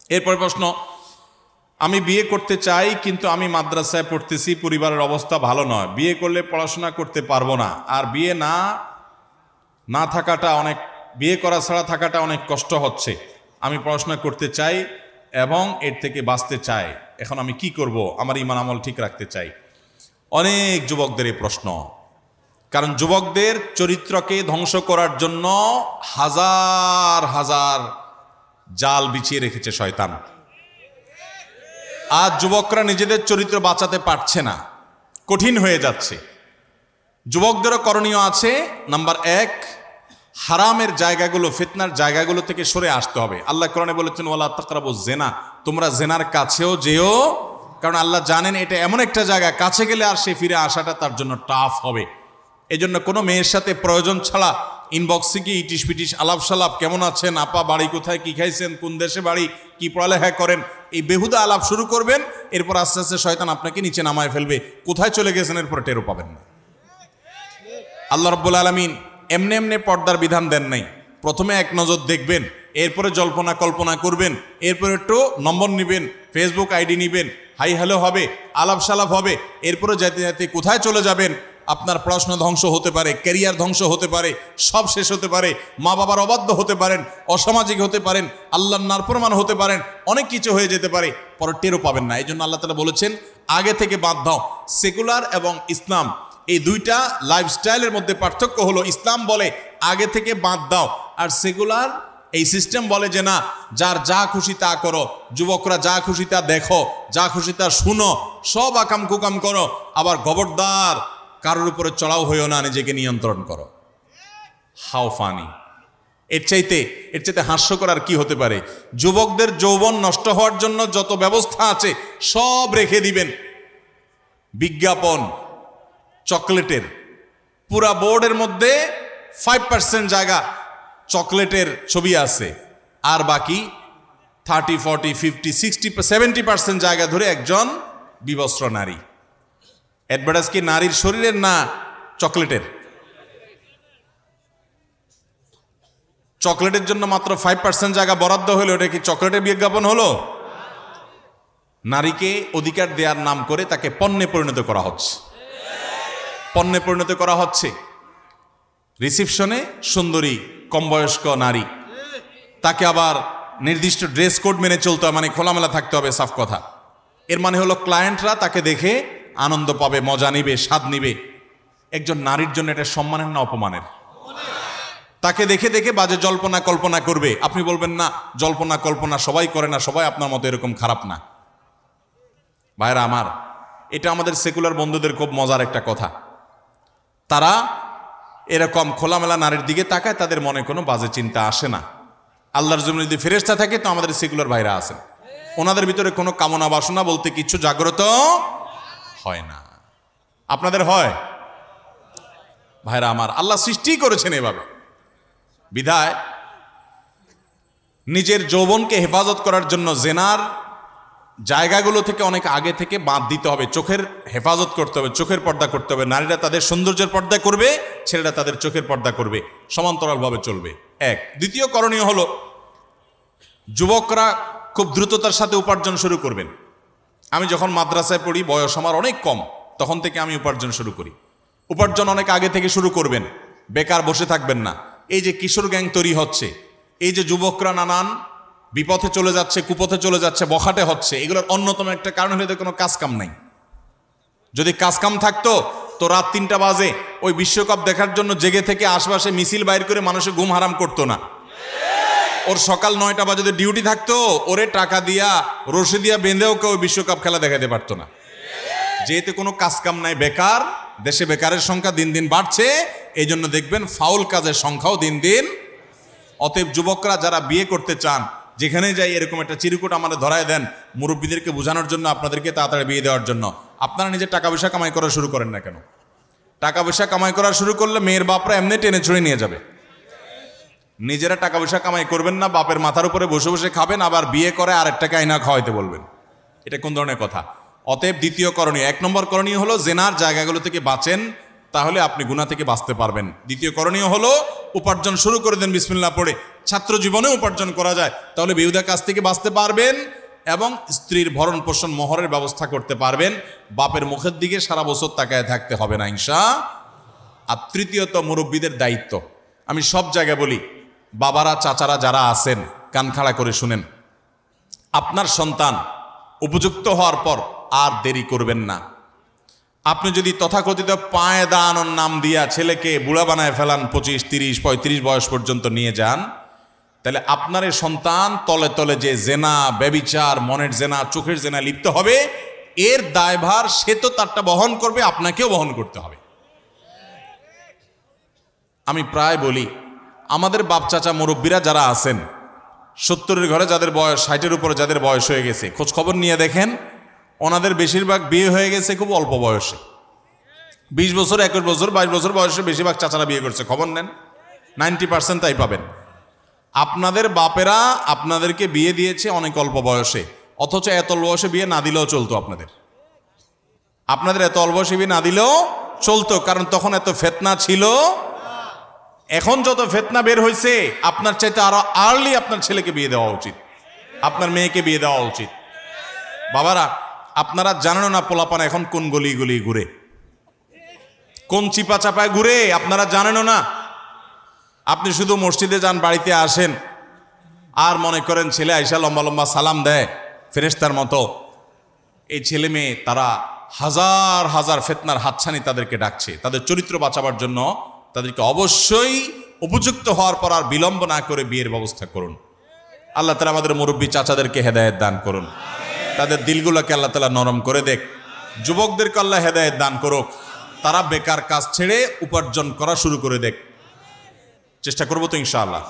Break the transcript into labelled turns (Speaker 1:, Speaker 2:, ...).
Speaker 1: এরপর প্রশ্ন, আমি বিয়ে করতে চাই কিন্তু আমি মাদ্রাসায় পড়তেছি, পরিবারের অবস্থা ভালো নয়, বিয়ে করলে পড়াশোনা করতে পারবো না, আর বিয়ে না থাকাটা অনেক, বিয়ে করা ছাড়া থাকাটা অনেক কষ্ট হচ্ছে, আমি পড়াশোনা করতে চাই এবং এর থেকে বাঁচতে চাই, এখন আমি কি করব, আমার ঈমান আমল ঠিক রাখতে চাই। অনেক যুবকদের এই প্রশ্ন, কারণ যুবকদের চরিত্রকে ধ্বংস করার জন্য হাজার হাজার জাল বিছিয়ে রেখেছে শয়তান। আজ যুবকরা নিজেদের চরিত্র বাঁচাতে পারছে না, কঠিন হয়ে যাচ্ছে। যুবকদেরও করণীয় আছে। নাম্বার 1, হারামের জায়গাগুলো, ফিতনার জায়গাগুলো থেকে সরে আসতে হবে। আল্লাহ কোরআনে বলেছেন, ওয়ালা তাকরাবুজ জিনা, তোমরা জেনার কাছেও যেও, কারণ আল্লাহ জানেন এটা এমন একটা জায়গা, কাছে গেলে আর সে ফিরে আসাটা তার জন্য টাফ হবে। এই জন্য কোনো মেয়ের সাথে প্রয়োজন ছাড়া ইনবক্সে গিয়ে ইটিস পিটিস আলাপ সালাপ, কেমন আছেন আপা, বাড়ি কোথায়, কি খাইছেন, কোন দেশে বাড়ি, কি পড়ালেখা করেন, এই বেহুদা আলাপ শুরু করবেন। এরপর আস্তে আস্তে শয়তান আপনাকে নিচে নামায় ফেলবে, কোথায় চলে গেছেন এরপর টেরও পাবেন না। আল্লাহ রাব্বুল আলামিন এমনি এমনি পর্দার বিধান দেন নাই। প্রথমে এক নজর দেখবেন, এরপরে জল্পনা কল্পনা করবেন, এরপরে একটু নম্বর নেবেন, ফেসবুক আইডি নেবেন, হাই হ্যালো হবে, আলাপ সালাপ হবে, এরপরে যেতে যেতে কোথায় চলে যাবেন, আপনার পড়াশোনা ধ্বংস হতে পারে, ক্যারিয়ার ধ্বংস হতে পারে, সব শেষ হতে পারে, মা বাবার অবাধ্য হতে পারেন, অসামাজিক হতে পারেন, আল্লাহর নাফরমান হতে পারেন, অনেক কিছু হয়ে যেতে পারে, পরে টেরও পাবেন না। এই জন্য আল্লাহ তাআলা বলেছেন, আগে থেকে বাদ দাও। সেকুলার এবং ইসলাম এই দুইটা লাইফস্টাইলের মধ্যে পার্থক্য হলো, ইসলাম বলে আগে থেকে বাদ দাও, আর সেকুলার এই সিস্টেম বলে যে না, যার যা খুশি তা করো, যুবকরা যা খুশি তা দেখো, যা খুশি তা শুনো, সব আকাম কুকাম করো, আবার খবরদার কারোর উপরে চড়াও হইও না, নিজেকে নিয়ন্ত্রণ করো। How funny! এর চাইতে হাস্যকর আর কি হতে পারে? যুবকদের যৌবন নষ্ট হওয়ার জন্য যত ব্যবস্থা আছে সব রেখে দিবেন। বিজ্ঞাপন, চকলেটের পুরা বোর্ডের মধ্যে 5% জায়গা চকলেটের ছবি আছে, আর বাকি 30, 40, 50, 60, 70% জায়গা ধরে একজন বিবস্ত্র নারী। অ্যাডভার্টাইজ কি নারীর শরীরের না চকলেটের? চকলেটের জন্য মাত্র 5% জায়গা বরাদ্দ হলো, এটা কি চকলেটের বিজ্ঞাপন হলো? নারীকে অধিকার দেওয়ার নাম করে তাকে পণ্যে পরিণত করা হচ্ছে, পণ্যে পরিণত করা হচ্ছে। রিসিপশনে সুন্দরী কম বয়স্ক নারী, তাকে আবার নির্দিষ্ট ড্রেস কোড মেনে চলতে হবে, মানে খোলামেলা থাকতে হবে, সাফ কথা। এর মানে হলো ক্লায়েন্টরা তাকে দেখে আনন্দ পাবে, মজা নিবে, স্বাদ নিবে। একজন নারীর জন্য এটা সম্মানের না অপমানের? তাকে দেখে দেখে বাজে জল্পনা কল্পনা করবে। আপনি বলবেন না, জল্পনা কল্পনা সবাই করে না, সবাই আপনার মতো এরকম খারাপ না। ভাইরা আমার, এটা আমাদের সেকুলার বন্ধুদের খুব মজার একটা কথা। তারা এরকম খোলামেলা নারীর দিকে তাকায়, তাদের মনে কোনো বাজে চিন্তা আসে না। আল্লাহর জমিনে যদি ফেরেশতা থাকে তো আমাদের সেকুলার ভাইরা আছেন, ওনাদের ভিতরে কোনো কামনা বাসনা বলতে কিছু জাগ্রত হয় না। আপনাদের হয়? ভাইরা আমার, আল্লাহ সৃষ্টি করেছেন এভাবে। বিধায় নিজের যৌবনকে হেফাজত করার জন্য জেনার জায়গাগুলো থেকে অনেক আগে থেকে বাদ দিতে হবে। চোখের হেফাজত করতে হবে, চোখের পর্দা করতে হবে। নারীরা তাদের সৌন্দর্যের পর্দা করবে, ছেলেরা তাদের চোখের পর্দা করবে, সমান্তরালভাবে চলবে। এক। দ্বিতীয় করণীয় হলো, যুবকরা খুব দ্রুততার সাথে উপার্জন শুরু করবেন। আমি যখন মাদ্রাসায় পড়ি, বয়স আমার অনেক কম, তখন থেকে আমি উপার্জন শুরু করি। উপার্জন অনেক আগে থেকে শুরু করবেন, বেকার বসে থাকবেন না। এই যে কিশোর গ্যাং তৈরি হচ্ছে, এই যে যুবকরা নানান বিপথে চলে যাচ্ছে, কুপথে চলে যাচ্ছে, বখাটে হচ্ছে, এগুলোর অন্যতম একটা কারণ হলো কোনো কাজ কাম নাই। যদি কাজ কাম থাকতো তো রাত 3টা বাজে ওই বিশ্বকাপ দেখার জন্য জেগে থেকে আশপাশে মিছিল বাইর করে মানুষের ঘুম হারাম করতো না। ওর সকাল 9টা বাজে যদি ডিউটি থাকতো, ওরে টাকা দিয়া রশি দিয়া বেঁধেও কেউ বিশ্বকাপ খেলা দেখাতে পারতো না। যেহেতু কোনো কাজ কাম নাই, বেকার, দেশে বেকারের সংখ্যা দিন দিন বাড়ছে, এই জন্য দেখবেন ফাউল কাজের সংখ্যাও দিন দিন। অতএব যুবকরা যারা বিয়ে করতে চান, যেখানে যাই এরকম একটা চিরকুট আমাদের ধরায় দেন, মুরব্বীদেরকে বোঝানোর জন্য, আপনাদেরকে তাড়াতাড়ি বিয়ে দেওয়ার জন্য। আপনারা নিজের টাকা পয়সা কামাই করা শুরু করেন না কেন? টাকা পয়সা কামাই করা শুরু করলে মেয়ের বাপরা এমনি টেনে ছুঁড়ে নিয়ে যাবে। নিজেরা টাকা পয়সা কামাই করবেন না, বাপের মাথার উপরে বসে বসে খাবেন, আবার বিয়ে করে আরেকটাকে আইনা খাওয়াইতে বলবেন। এটা কোন ধরনের কথা? অতএব দ্বিতীয় করণীয়, 1 নম্বর করণীয় হলো জেনার জায়গাগুলো থেকে বাঁচেন, তাহলে আপনি গুনাহ থেকে বাঁচতে পারবেন। দ্বিতীয় করণীয় হলো উপার্জন শুরু করে দেন বিসমিল্লাহ পড়ে। ছাত্র জীবনে উপার্জন করা যায়, তাহলে বেহুদা কাজ থেকে বাঁচতে পারবেন এবং স্ত্রীর ভরণ পোষণ মোহরের ব্যবস্থা করতে পারবেন। বাপের মুখের দিকে সারা বছর তাকায় থাকতে হবে না ইনশাআল্লাহ। আর তৃতীয়ত, মুরব্বীদের দায়িত্ব। আমি সব জায়গায় বলি, বাবারা চাচারা যারা আছেন কান খাড়া করে শুনেন, আপনার সন্তান উপযুক্ত হওয়ার পর আর দেরি করবেন না। আপনি যদি তথাকথিত পায়ে দাঁড়ানোর নাম দিয়া ছেলেকে বুড়া বানায় ফেলান, 25, 30, 35 বয়স পর্যন্ত নিয়ে যান, তাহলে আপনার এই সন্তান তলে তলে যে জেনা, ব্যভিচার, মনের জেনা, চোখের জেনা লিপ্ত হবে, এর দায়ভার সে তো তারটা বহন করবে, আপনাকেও বহন করতে হবে। আমি প্রায় বলি, আমাদের বাপ চাচা মুরব্বীরা যারা আছেন, 70-এর ঘরে যাদের বয়স, 60-এর উপরে যাদের বয়স হয়ে গেছে, খোঁজ খবর নিয়ে দেখেন, ওনাদের বেশিরভাগ বিয়ে হয়ে গেছে খুব অল্প বয়সে। 20 বছর, 21 বছর, 22 বছর বয়সে বেশিরভাগ চাচারা বিয়ে করছে, খবর নেন, 90% তাই পাবেন। আপনাদের বাপেরা আপনাদেরকে বিয়ে দিয়েছে অনেক অল্প বয়সে, অথচ এত অল্প বয়সে বিয়ে না দিলেও চলতো। আপনাদের এত অল্প বয়সে বিয়ে না দিলেও চলতো, কারণ তখন এত ফিতনা ছিল। এখন যত ফিতনা বের হয়েছে, আপনার চাইতে আরো আর্লি আপনার ছেলেকে বিয়ে দেওয়া উচিত, আপনার মেয়েকে বিয়ে দেওয়া উচিত। বাবারা, আপনারা জানেন না পোলাপান এখন কোন গলি গলি ঘুরে, কোন চিপা চাপায় ঘুরে, আপনারা জানেনও না। আপনি শুধু মসজিদে যান, বাড়িতে আসেন, আর মনে করেন ছেলে আইসা লম্বা লম্বা সালাম দেয় ফেরেশতার মতো। এই ছেলে মেয়ে তারা হাজার হাজার ফিতনার হাতছানি তাদেরকে ডাকছে। তাদের চরিত্র বাঁচাবার জন্য তাদেরকে অবশ্যই উপযুক্ত হওয়ার পর আর বিলম্ব না করে বিয়ের ব্যবস্থা করুন। আল্লাহ তাআলা আমাদের মুরব্বী চাচাদেরকে হেদায়েত দান করুন, তাদের দিলগুলোকে আল্লাহ তাআলা নরম করে দেখ। যুবকদেরকে আল্লাহ হেদায়েত দান করুক, তারা বেকার কাজ ছেড়ে উপার্জন করা শুরু করে দেখ। চেষ্টা করবো তো ইনশাআল্লাহ।